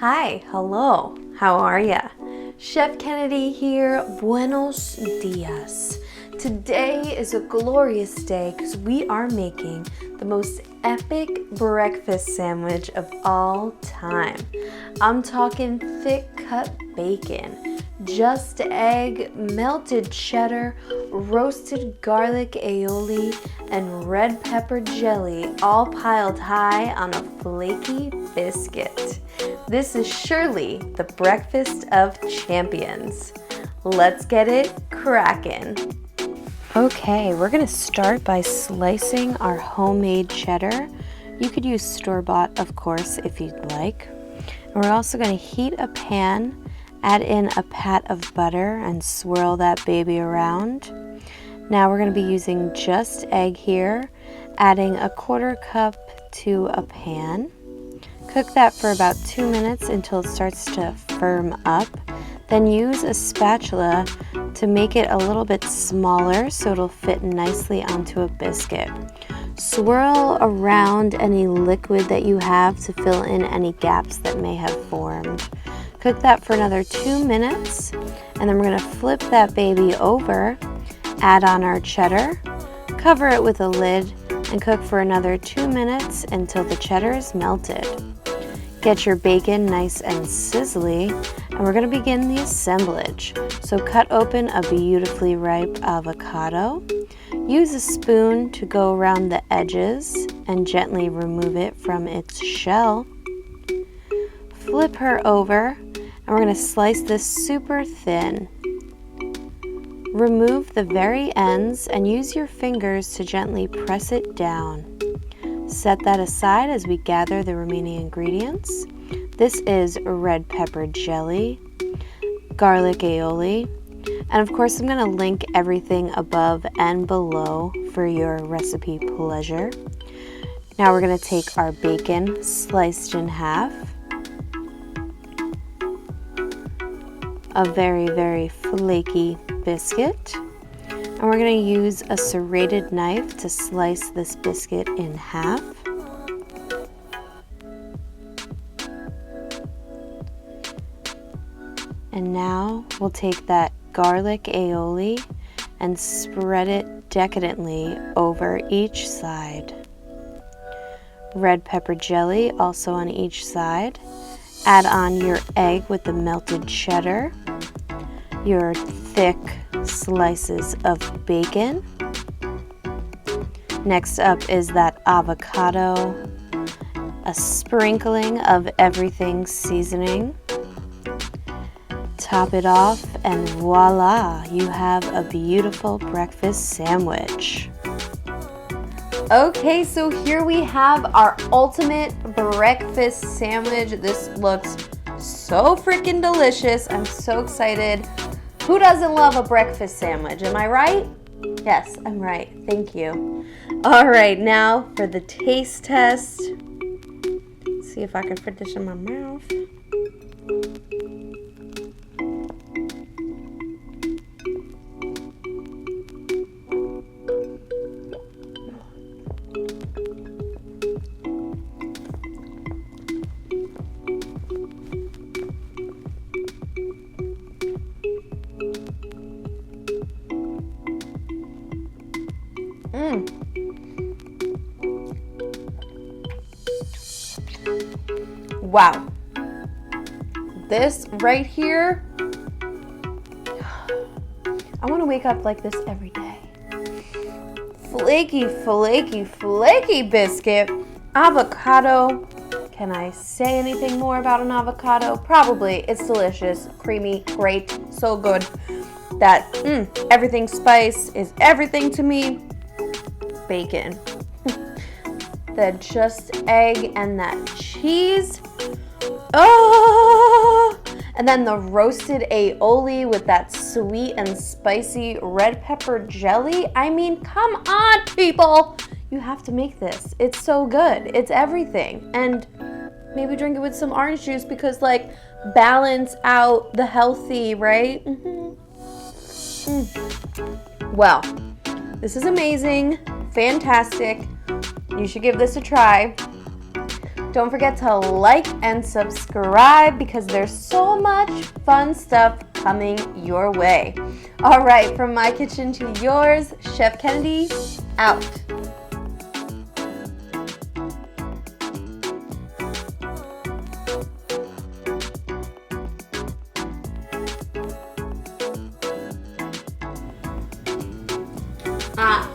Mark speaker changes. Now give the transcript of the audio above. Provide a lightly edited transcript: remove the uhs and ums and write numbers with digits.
Speaker 1: Hi, hello, how are ya? Chef Kennedy here, buenos dias. Today is a glorious day because we are making the most epic breakfast sandwich of all time. I'm talking thick cut bacon, just egg, melted cheddar, roasted garlic aioli, and red pepper jelly all piled high on a flaky biscuit. This is surely the breakfast of champions. Let's get it crackin'. Okay, we're gonna start by slicing our homemade cheddar. You could use store-bought, of course, if you'd like. And we're also gonna heat a pan, add in a pat of butter, and swirl that baby around. Now we're gonna be using just egg here, adding a 1/4 cup to a pan. Cook that for about 2 minutes until it starts to firm up. Then use a spatula to make it a little bit smaller so it'll fit nicely onto a biscuit. Swirl around any liquid that you have to fill in any gaps that may have formed. Cook that for another 2 minutes, and then we're gonna flip that baby over, add on our cheddar, cover it with a lid, and cook for another 2 minutes until the cheddar is melted. Get your bacon nice and sizzly, and we're going to begin the assemblage. So cut open a beautifully ripe avocado. Use a spoon to go around the edges and gently remove it from its shell. Flip her over, and we're going to slice this super thin. Remove the very ends and use your fingers to gently press it down. Set that aside as we gather the remaining ingredients. This is red pepper jelly, garlic aioli, and of course I'm going to link everything above and below for your recipe pleasure. Now we're going to take our bacon sliced in half, a very flaky biscuit, and we're going to use a serrated knife to slice this biscuit in half. And now we'll take that garlic aioli and spread it decadently over each side. Red pepper jelly also on each side. Add on your egg with the melted cheddar, your thick slices of bacon. Next up is that avocado, a sprinkling of everything seasoning. Top it off, and voila, you have a beautiful breakfast sandwich. Okay, so here we have our ultimate breakfast sandwich. This looks so freaking delicious. I'm so excited. Who doesn't love a breakfast sandwich? Am I right? Yes, I'm right. Thank you. All right, now for the taste test. Let's see if I can fit this in my mouth. Wow, this right here, I want to wake up like this every day. Flaky biscuit, avocado. Can I say anything more about an avocado? Probably. It's delicious, creamy, great, so good. That everything spice is everything to me. Bacon. The just egg and that cheese. Oh! And then the roasted aioli with that sweet and spicy red pepper jelly. I mean, come on, people. You have to make this. It's so good. It's everything. And maybe drink it with some orange juice because, like, balance out the healthy, right? Well, this is amazing. Fantastic. You should give this a try. Don't forget to like and subscribe because there's so much fun stuff coming your way. All right, from my kitchen to yours, Chef Kennedy, out. Ah.